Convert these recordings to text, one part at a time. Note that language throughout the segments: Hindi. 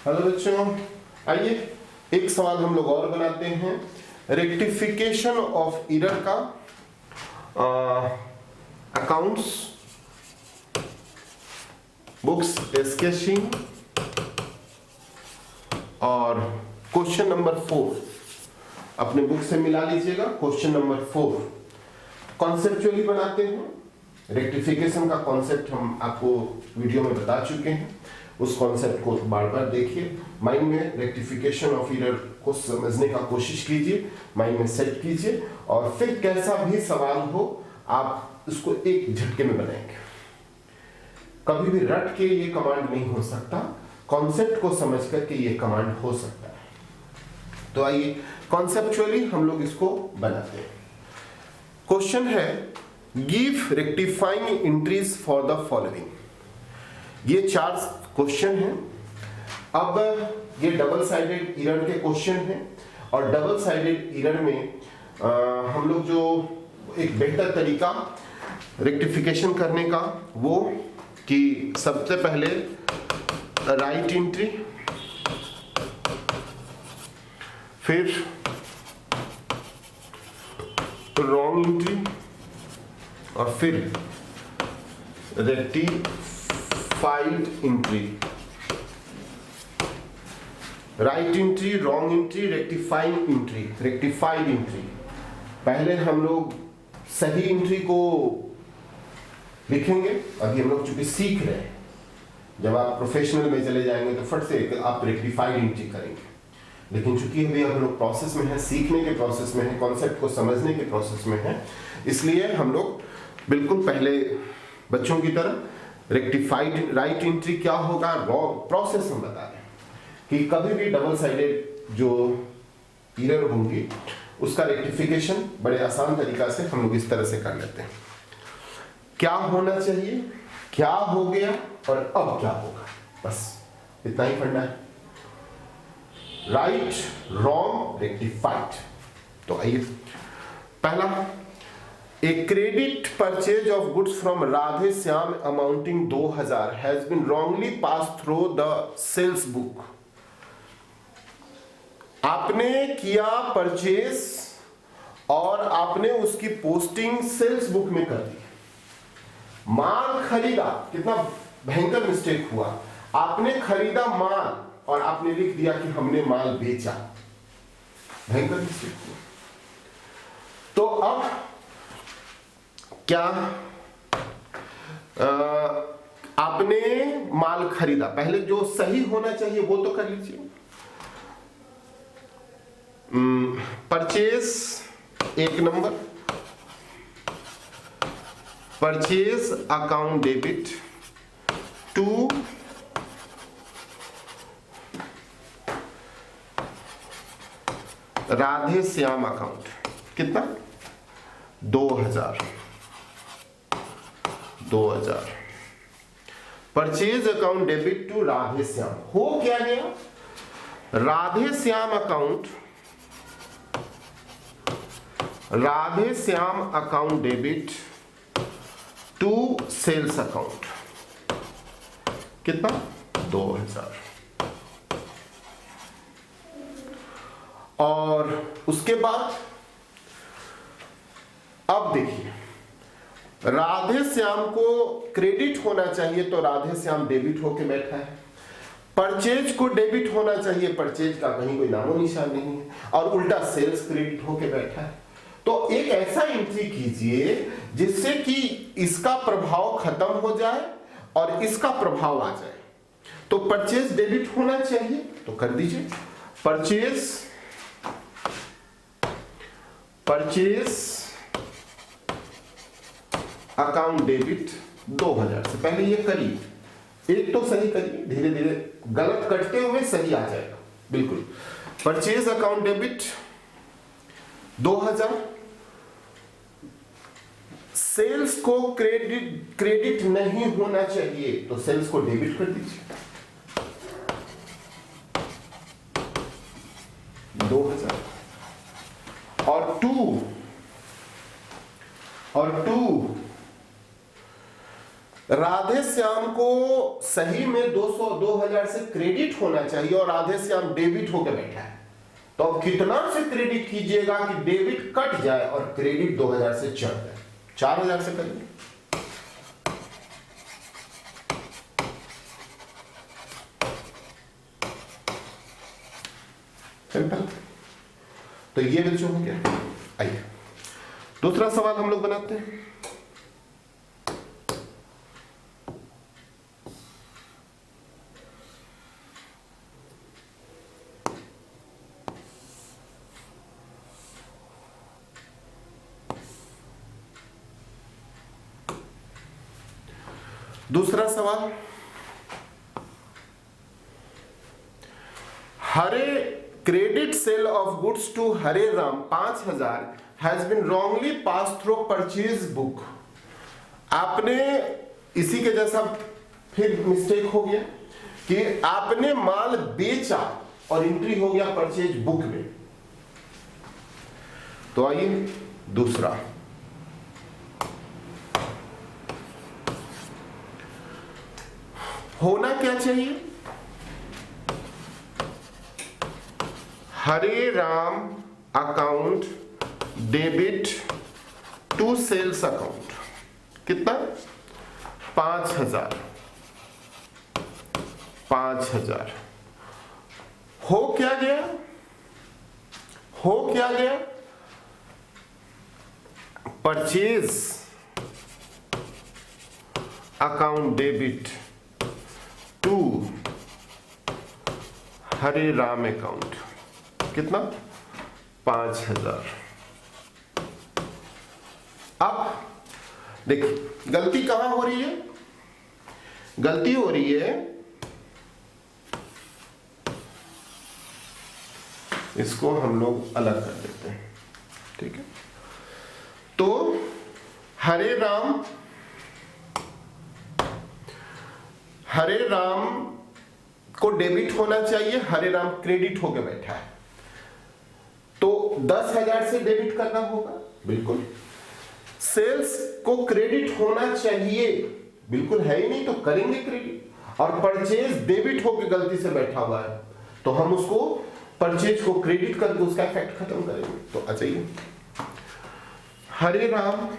हेलो बच्चों, आइए एक सवाल हम लोग और बनाते हैं। रेक्टिफिकेशन ऑफ एरर का अकाउंट्स बुक्स स्केचिंग और क्वेश्चन नंबर 4 अपने बुक से मिला लीजिएगा। क्वेश्चन नंबर 4 कॉन्सेप्चुअली बनाते हैं। रेक्टिफिकेशन का कॉन्सेप्ट हम आपको वीडियो में बता चुके हैं, उस कॉन्सेप्ट को बार बार देखिए, माइंड में रेक्टिफिकेशन ऑफ एरर को समझने का कोशिश कीजिए, माइंड में सेट कीजिए और फिर कैसा भी सवाल हो आप इसको एक झटके में बनाएंगे। कभी भी रट के ये कमांड नहीं हो सकता, कॉन्सेप्ट को समझ करके ये कमांड हो सकता है। तो आइए कॉन्सेप्चुअली हम लोग इसको बनाते हैं। क्वेश्चन है give rectifying entries for the following. ये 4 क्वेश्चन है। अब ये डबल साइडेड एरर के क्वेश्चन हैं और डबल साइडेड एरर में हम लोग जो एक बेहतर तरीका रेक्टिफिकेशन करने का वो कि सबसे पहले राइट एंट्री, फिर रॉन्ग एंट्री और फिर rectified entry. Right entry, wrong entry, rectified entry, rectified entry. पहले हम लोग सही एंट्री को लिखेंगे। अभी हम लोग चूंकि सीख रहे हैं, जब आप प्रोफेशनल में चले जाएंगे तो फट से आप रेक्टिफाइड एंट्री करेंगे, लेकिन चूंकि अभी हम लोग प्रोसेस में है, सीखने के प्रोसेस में है, कॉन्सेप्ट को समझने के प्रोसेस में है, इसलिए हम लोग बिल्कुल पहले बच्चों की तरह रेक्टिफाइड राइट एंट्री क्या होगा, रॉन्ग प्रोसेस हम बता रहे हैं कि कभी भी डबल साइडेड जो एरर होंगी उसका रेक्टिफिकेशन बड़े आसान तरीका से हम लोग इस तरह से कर लेते हैं। क्या होना चाहिए, क्या हो गया और अब क्या होगा, बस इतना ही फंडा है। Right, wrong, rectified. तो आइए पहला, a credit purchase of goods from Radhe Shyam amounting 2000 has been wrongly pass through the sales book. आपने किया परचेज और आपने उसकी पोस्टिंग सेल्स बुक में कर दी। माल खरीदा, कितना भयंकर मिस्टेक हुआ, आपने खरीदा माल और आपने लिख दिया कि हमने माल बेचा, भयंकर मिस्टेक हुआ। तो अब क्या आपने माल खरीदा, पहले जो सही होना चाहिए वो तो कर लीजिए। Purchase 1 number, purchase account debit to Radhe Shyam account, कितना 2000 purchase account debit to Radhe Shyam. हो क्या गया, Radhe Shyam account debit to sales account, कितना 2000। और उसके बाद अब देखिए, राधे श्याम को क्रेडिट होना चाहिए तो राधे श्याम डेबिट होके बैठा है, परचेज को डेबिट होना चाहिए, परचेज का कहीं कोई नामो निशान नहीं है, और उल्टा सेल्स क्रेडिट होके बैठा है। तो एक ऐसा एंट्री कीजिए जिससे कि इसका प्रभाव खत्म हो जाए और इसका प्रभाव आ जाए। तो परचेज डेबिट होना चाहिए तो कर दीजिए, परचेज अकाउंट डेबिट 2000 से पहले ये करिए, एक तो सही करिए, धीरे धीरे गलत करते हुए सही आ जाएगा बिल्कुल। परचेज अकाउंट डेबिट 2000, सेल्स को क्रेडिट नहीं होना चाहिए तो सेल्स को डेबिट कर दीजिए 2000। और टू राधे श्याम को सही में 2000 से क्रेडिट होना चाहिए और राधे श्याम डेबिट होकर बैठा है, तो अब कितना से क्रेडिट कीजिएगा कि डेबिट कट जाए और क्रेडिट 2000 से चढ़ जाए? 4000 से करिए। सिंपल। तो ये बच्चों हो गया। आइए दूसरा सवाल हम लोग बनाते हैं। दूसरा सवाल, हरे credit sale of goods to Hare Ram 5000 has been wrongly pass through purchase book. आपने इसी के जैसा फिर मिस्टेक हो गया कि आपने माल बेचा और एंट्री हो गया परचेज बुक में। तो आइए दूसरा, होना क्या चाहिए? Hare Ram account debit to sales account, कितना? 5000। 5000 हो क्या गया? हो क्या गया? Purchase account debit to Hare Ram account, कितना? 5000। अब देखिए गलती कहां हो रही है? गलती हो रही है, इसको हम लोग अलग कर देते हैं, ठीक है? तो हरे राम को डेबिट होना चाहिए, हरे राम क्रेडिट होकर बैठा है, तो 10,000 से डेबिट करना होगा, बिल्कुल। सेल्स को क्रेडिट होना चाहिए, बिल्कुल है ही नहीं तो करेंगे क्रेडिट। और परचेज डेबिट होकर गलती से बैठा हुआ है, तो हम उसको परचेज को क्रेडिट करके उसका इफेक्ट खत्म करेंगे। तो आ जाइए, हरे राम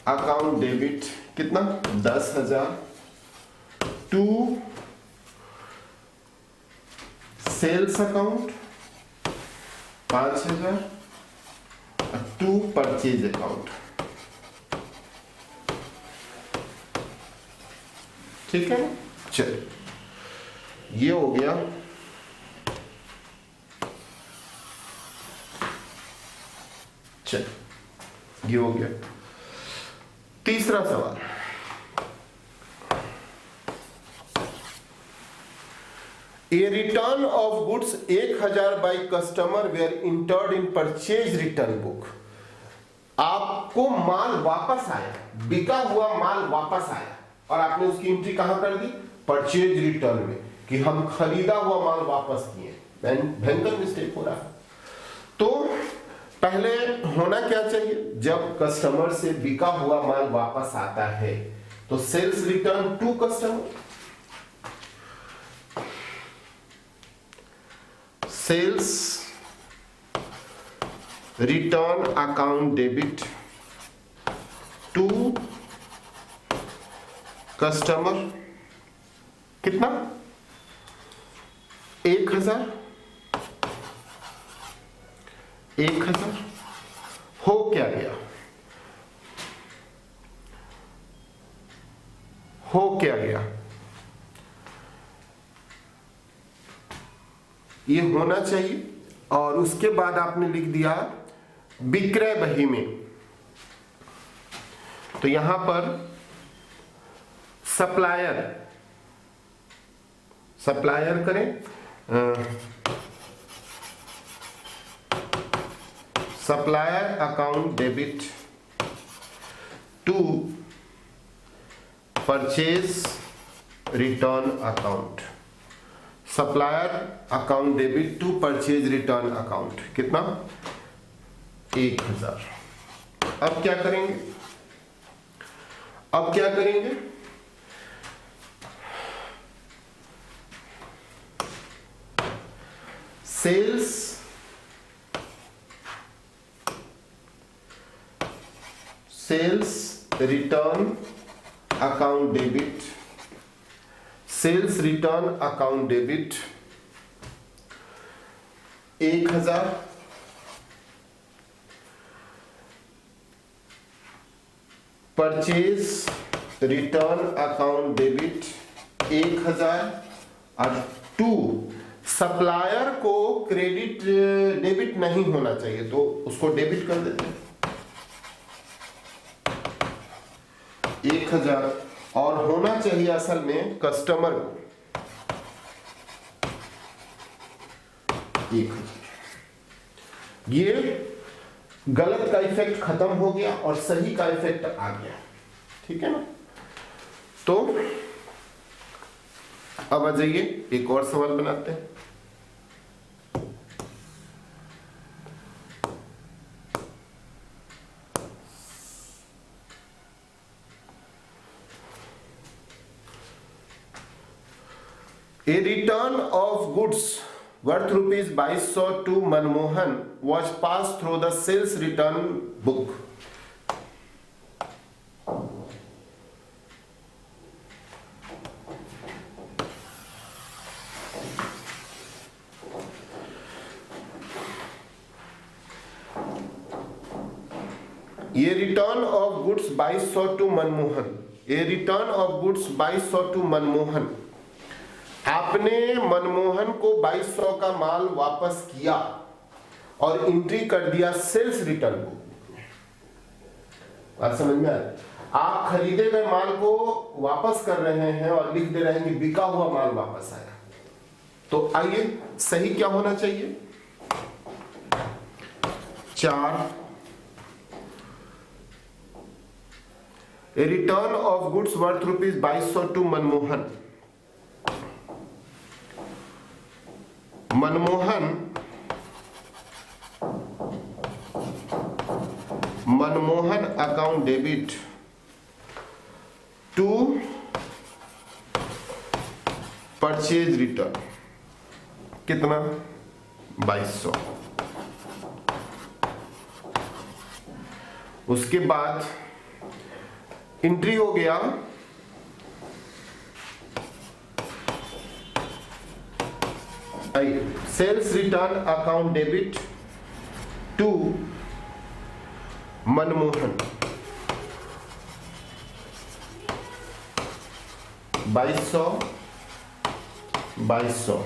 अकाउंट डेबिट, कितना? 10,000 to sales account 5,000 to purchase account, ठीक है? चलिए ये हो गया। चलिए ये हो गया। तीसरा सवाल, a return of goods 1000 by customer were entered in purchase return book. आपको माल वापस आया, बिका हुआ माल वापस आया और आपने उसकी एंट्री कहां कर दी? परचेज रिटर्न में, कि हम खरीदा हुआ माल वापस किए। भयंकर मिस्टेक हो रहा है। तो पहले होना क्या चाहिए? जब कस्टमर से बिका हुआ माल वापस आता है तो sales return to customer, sales return account debit to customer, कितना? 1000। 1000 हो क्या गया? हो क्या गया? ये होना चाहिए और उसके बाद आपने लिख दिया विक्रय बही में। तो यहां पर सप्लायर करें, supplier account debit to purchase return account, supplier account debit to purchase return account, कितना? 1000। अब क्या करेंगे? Sales return account debit, sales return account debit 1000, purchase return account debit 1000 और 2 सप्लायर को क्रेडिट डेबिट नहीं होना चाहिए तो उसको डेबिट कर देते हैं 1000 और होना चाहिए असल में कस्टमर को 1000। ये गलत का इफेक्ट खत्म हो गया और सही का इफेक्ट आ गया, ठीक है ना? तो अब आ जाइए एक और सवाल बनाते हैं। A return of goods worth rupees 2200 to Manmohan was passed through the sales return book. ये return of goods 2200 to Manmohan, ये return of goods 2200 to Manmohan, आपने मनमोहन को 2200 का माल वापस किया और एंट्री कर दिया सेल्स रिटर्न बुक में। बात समझ में आ रही? आप खरीदे गए माल को वापस कर रहे हैं और लिख दे रहे हैं कि बिका हुआ माल वापस आया। तो आइए सही क्या होना चाहिए? 4 A return of goods worth rupees 2200 to Manmohan. Manmohan account debit to purchase return, कितना? 2200। उसके बाद एंट्री हो गया sales return account debit to Manmohan 2200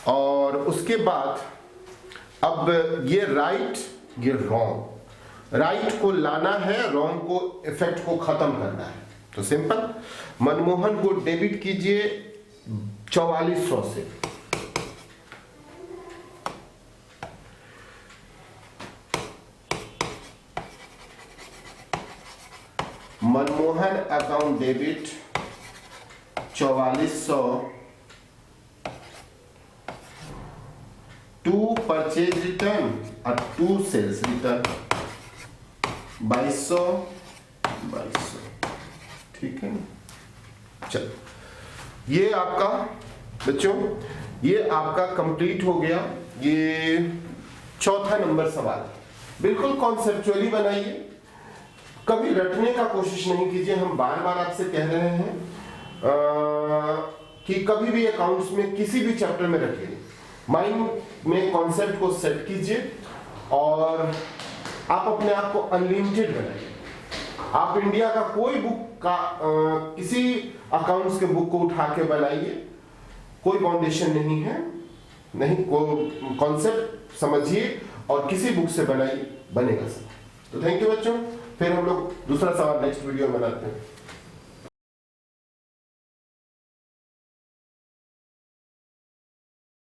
और उसके बाद अब ये राइट ये रॉन्ग, राइट को लाना है, रॉन्ग को इफेक्ट को खत्म करना है। तो सिंपल, मनमोहन को डेबिट कीजिए 4400 से, Manmohan account debit 4400 to purchase return और टू सेल्स रिटर्न 2200, ठीक है। चलो ये आपका बच्चों, ये आपका कंप्लीट हो गया। ये चौथा नंबर सवाल, बिल्कुल कॉन्सेप्चुअली बनाइए, कभी रटने का कोशिश नहीं कीजिए। हम बार बार आपसे कह रहे हैं कि कभी भी अकाउंट्स में किसी भी चैप्टर में रखिए, माइंड में कॉन्सेप्ट को सेट कीजिए और आप अपने आप को अनलिमिटेड बनाइए। आप इंडिया का कोई बुक का किसी अकाउंट्स के बुक को उठा के बनाइए, कोई फाउंडेशन नहीं है, नहीं कोई कॉन्सेप्ट समझिए और किसी बुक से बनाइए, बनेगा सब। तो थैंक यू बच्चों, फिर हम लोग दूसरा सवाल नेक्स्ट वीडियो में बनाते हैं।